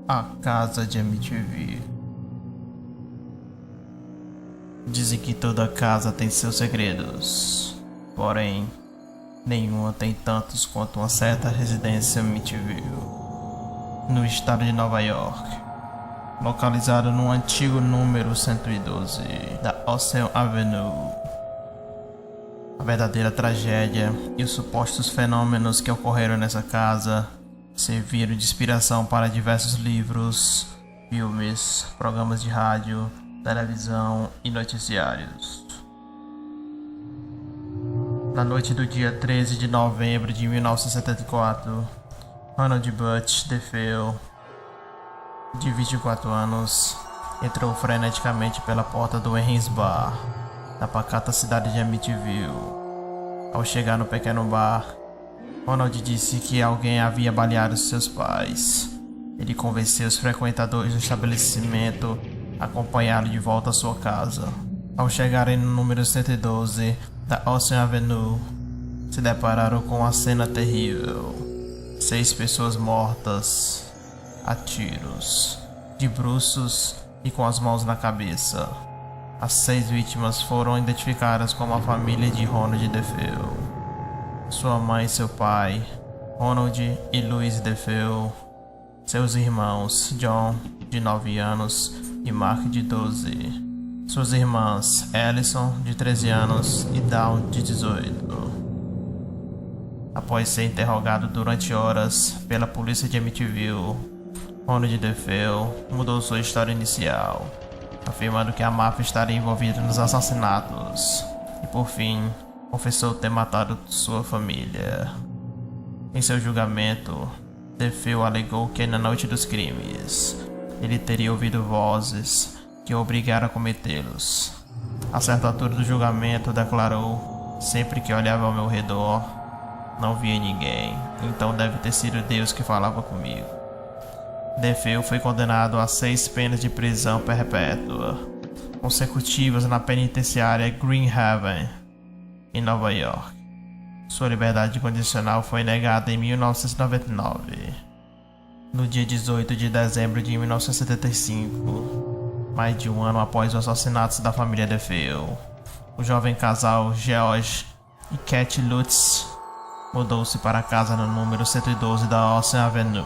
A casa de MTV. Dizem que toda casa tem seus segredos, porém, nenhuma tem tantos quanto uma certa residência MTV, no estado de Nova York, localizado no antigo número 112 da Ocean Avenue. A verdadeira tragédia e os supostos fenômenos que ocorreram nessa casa serviram de inspiração para diversos livros, filmes, programas de rádio, televisão e noticiários. Na noite do dia 13 de novembro de 1974, Ronald Butch DeFeo, de 24 anos, entrou freneticamente pela porta do Henry's Bar, na pacata cidade de Amityville. Ao chegar no pequeno bar, Ronald disse que alguém havia baleado seus pais. Ele convenceu os frequentadores do estabelecimento a acompanhá-lo de volta à sua casa. Ao chegarem no número 112 da Ocean Avenue, se depararam com uma cena terrível. 6 pessoas mortas, a tiros, de bruços e com as mãos na cabeça. As 6 vítimas foram identificadas como a família de Ronald DeFeo. Sua mãe e seu pai, Ronald e Louise DeFeo, seus irmãos, John, de 9 anos, e Mark, de 12, suas irmãs, Alison, de 13 anos, e Dawn, de 18. Após ser interrogado durante horas pela polícia de Amityville, Ronald DeFeo mudou sua história inicial, afirmando que a máfia estaria envolvida nos assassinatos, e por fim, confessou ter matado sua família. Em seu julgamento, DeFeo alegou que na noite dos crimes, ele teria ouvido vozes que o obrigaram a cometê-los. A certa altura do julgamento, declarou: sempre que olhava ao meu redor, não via ninguém, então deve ter sido Deus que falava comigo. DeFeo foi condenado a 6 penas de prisão perpétua, consecutivas na penitenciária Green Haven, em Nova York. Sua liberdade condicional foi negada em 1999. No dia 18 de dezembro de 1975, mais de um ano após os assassinatos da família DeFeo, o jovem casal George e Kathy Lutz mudou-se para a casa no número 112 da Ocean Avenue,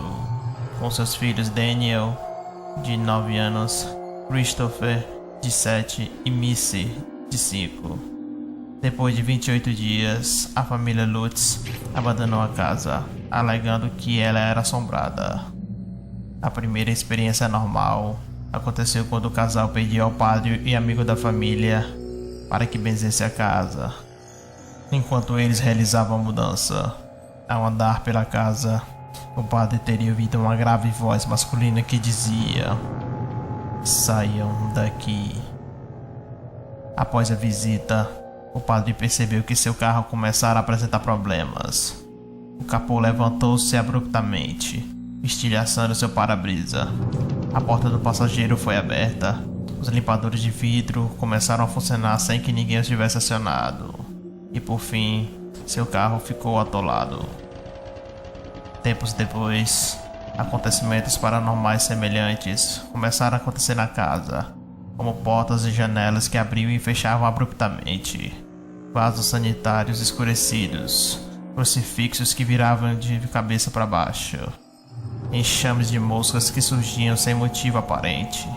com seus filhos Daniel, de 9 anos, Christopher, de 7 e Missy, de 5. Depois de 28 dias, a família Lutz abandonou a casa, alegando que ela era assombrada. A primeira experiência normal aconteceu quando o casal pediu ao padre e amigo da família para que benzesse a casa. Enquanto eles realizavam a mudança, ao andar pela casa, o padre teria ouvido uma grave voz masculina que dizia: "Saiam daqui." Após a visita, o padre percebeu que seu carro começara a apresentar problemas. O capô levantou-se abruptamente, estilhaçando seu para-brisa. A porta do passageiro foi aberta. Os limpadores de vidro começaram a funcionar sem que ninguém os tivesse acionado. E por fim, seu carro ficou atolado. Tempos depois, acontecimentos paranormais semelhantes começaram a acontecer na casa, como portas e janelas que abriam e fechavam abruptamente, vasos sanitários escurecidos, crucifixos que viravam de cabeça para baixo, enxames de moscas que surgiam sem motivo aparente,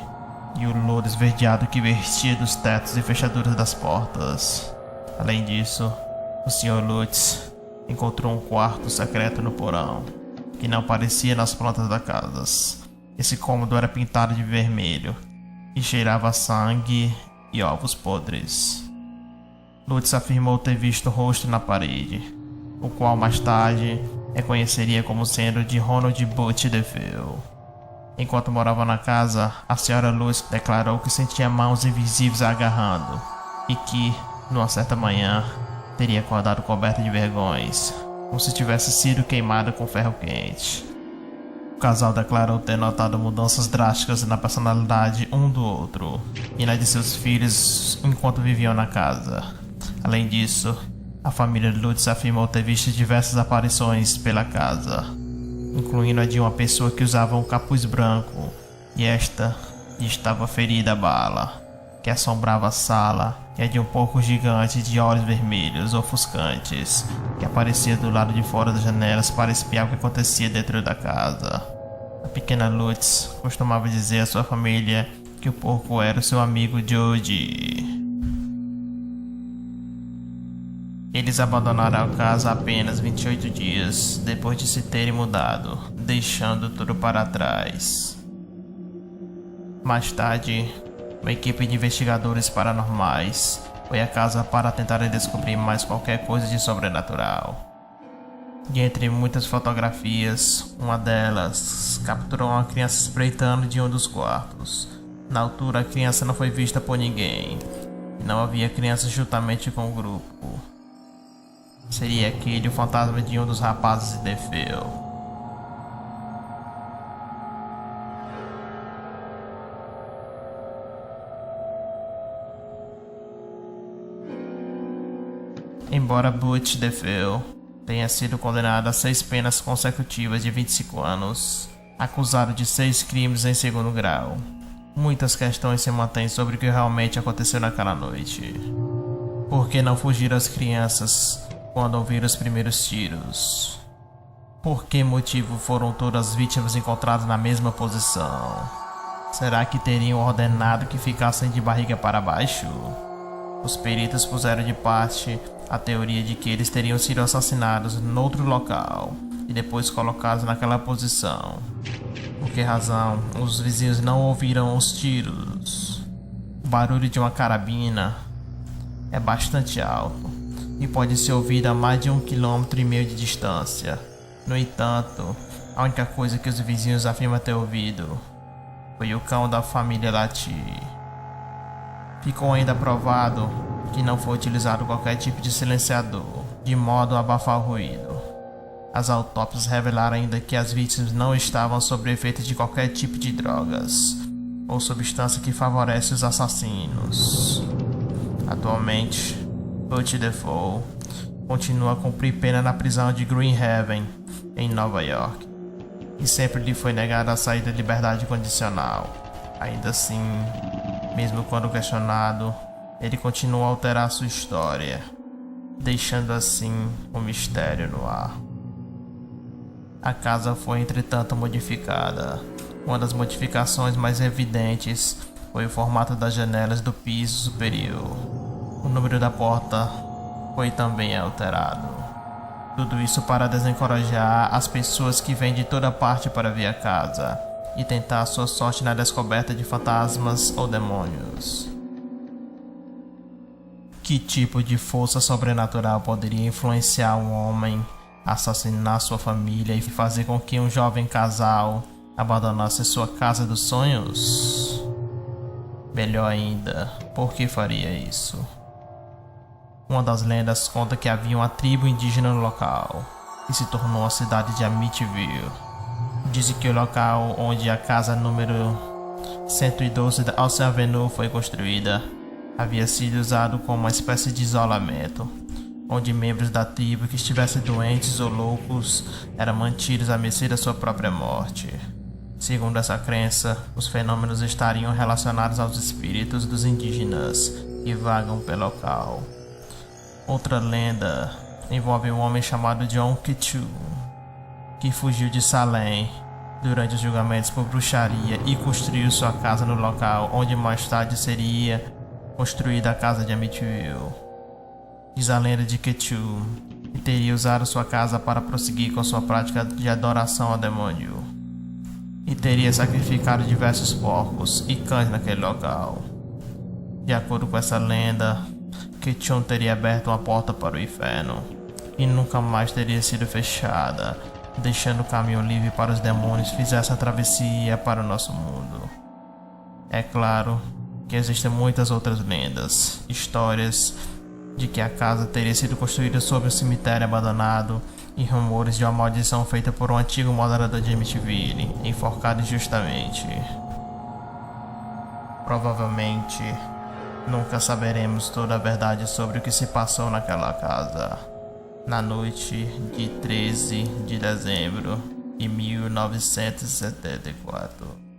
e o lodo esverdeado que vertia dos tetos e fechaduras das portas. Além disso, o Sr. Lutz encontrou um quarto secreto no porão, que não aparecia nas plantas da casa. Esse cômodo era pintado de vermelho e cheirava a sangue e ovos podres. Lutz afirmou ter visto o rosto na parede, o qual mais tarde reconheceria como sendo de Ronald Butch DeFeo. Enquanto morava na casa, a Sra. Lutz declarou que sentia mãos invisíveis a agarrando e que, numa certa manhã, teria acordado coberta de vergões, como se tivesse sido queimada com ferro quente. O casal declarou ter notado mudanças drásticas na personalidade um do outro e na de seus filhos enquanto viviam na casa. Além disso, a família Lutz afirmou ter visto diversas aparições pela casa. incluindo a de uma pessoa que usava um capuz branco, e esta estava ferida a bala, que assombrava a sala, e a de um porco gigante de olhos vermelhos ofuscantes, que aparecia do lado de fora das janelas para espiar o que acontecia dentro da casa. A pequena Lutz costumava dizer à sua família que o porco era o seu amigo Jody. Eles abandonaram a casa há apenas 28 dias depois de se terem mudado, deixando tudo para trás. Mais tarde, uma equipe de investigadores paranormais foi à casa para tentar descobrir mais qualquer coisa de sobrenatural. De entre muitas fotografias, uma delas capturou uma criança espreitando de um dos quartos. Na altura, a criança não foi vista por ninguém, e não havia criança juntamente com o grupo. Seria aquele o fantasma de um dos rapazes de The Field. Embora Butch DeFeo tenha sido condenado a 6 penas consecutivas de 25 anos, acusado de 6 crimes em segundo grau, muitas questões se mantêm sobre o que realmente aconteceu naquela noite. Por que não fugiram as crianças quando ouviram os primeiros tiros? Por que motivo foram todas as vítimas encontradas na mesma posição? Será que teriam ordenado que ficassem de barriga para baixo? Os peritos puseram de parte a teoria de que eles teriam sido assassinados noutro local e depois colocados naquela posição. Por que razão os vizinhos não ouviram os tiros? O barulho de uma carabina é bastante alto e pode ser ouvido a mais de 1,5 km de distância. No entanto, a única coisa que os vizinhos afirmam ter ouvido foi o cão da família latir. Ficou ainda provado que não foi utilizado qualquer tipo de silenciador, de modo a abafar o ruído. As autópsias revelaram ainda que as vítimas não estavam sob efeito de qualquer tipo de drogas ou substância que favorece os assassinos. Atualmente, Butch DeFeo continua a cumprir pena na prisão de Green Haven, em Nova York, e sempre lhe foi negada a saída de liberdade condicional. Ainda assim, mesmo quando questionado, ele continua a alterar sua história, deixando assim um mistério no ar. A casa foi entretanto modificada. Uma das modificações mais evidentes foi o formato das janelas do piso superior. O número da porta foi também alterado. Tudo isso para desencorajar as pessoas que vêm de toda parte para ver a casa e tentar sua sorte na descoberta de fantasmas ou demônios. Que tipo de força sobrenatural poderia influenciar um homem a assassinar sua família e fazer com que um jovem casal abandonasse sua casa dos sonhos? Melhor ainda, por que faria isso? Uma das lendas conta que havia uma tribo indígena no local, que se tornou a cidade de Amityville. Dizem que o local onde a casa número 112 da Ocean Avenue foi construída havia sido usado como uma espécie de isolamento, onde membros da tribo que estivessem doentes ou loucos eram mantidos à mercê da sua própria morte. Segundo essa crença, os fenômenos estariam relacionados aos espíritos dos indígenas que vagam pelo local. Outra lenda envolve um homem chamado John Ketchum, que fugiu de Salem durante os julgamentos por bruxaria e construiu sua casa no local onde mais tarde seria construída a casa de Amityville. Diz a lenda de Ketchum que teria usado sua casa para prosseguir com sua prática de adoração ao demônio e teria sacrificado diversos porcos e cães naquele local. De acordo com essa lenda, Ketchum teria aberto uma porta para o inferno e nunca mais teria sido fechada, deixando o caminho livre para os demônios fizessem a travessia para o nosso mundo. É claro que existem muitas outras lendas, histórias de que a casa teria sido construída sobre um cemitério abandonado e rumores de uma maldição feita por um antigo morador de Amityville, enforcado injustamente. Provavelmente, nunca saberemos toda a verdade sobre o que se passou naquela casa, na noite de 13 de dezembro em 1974.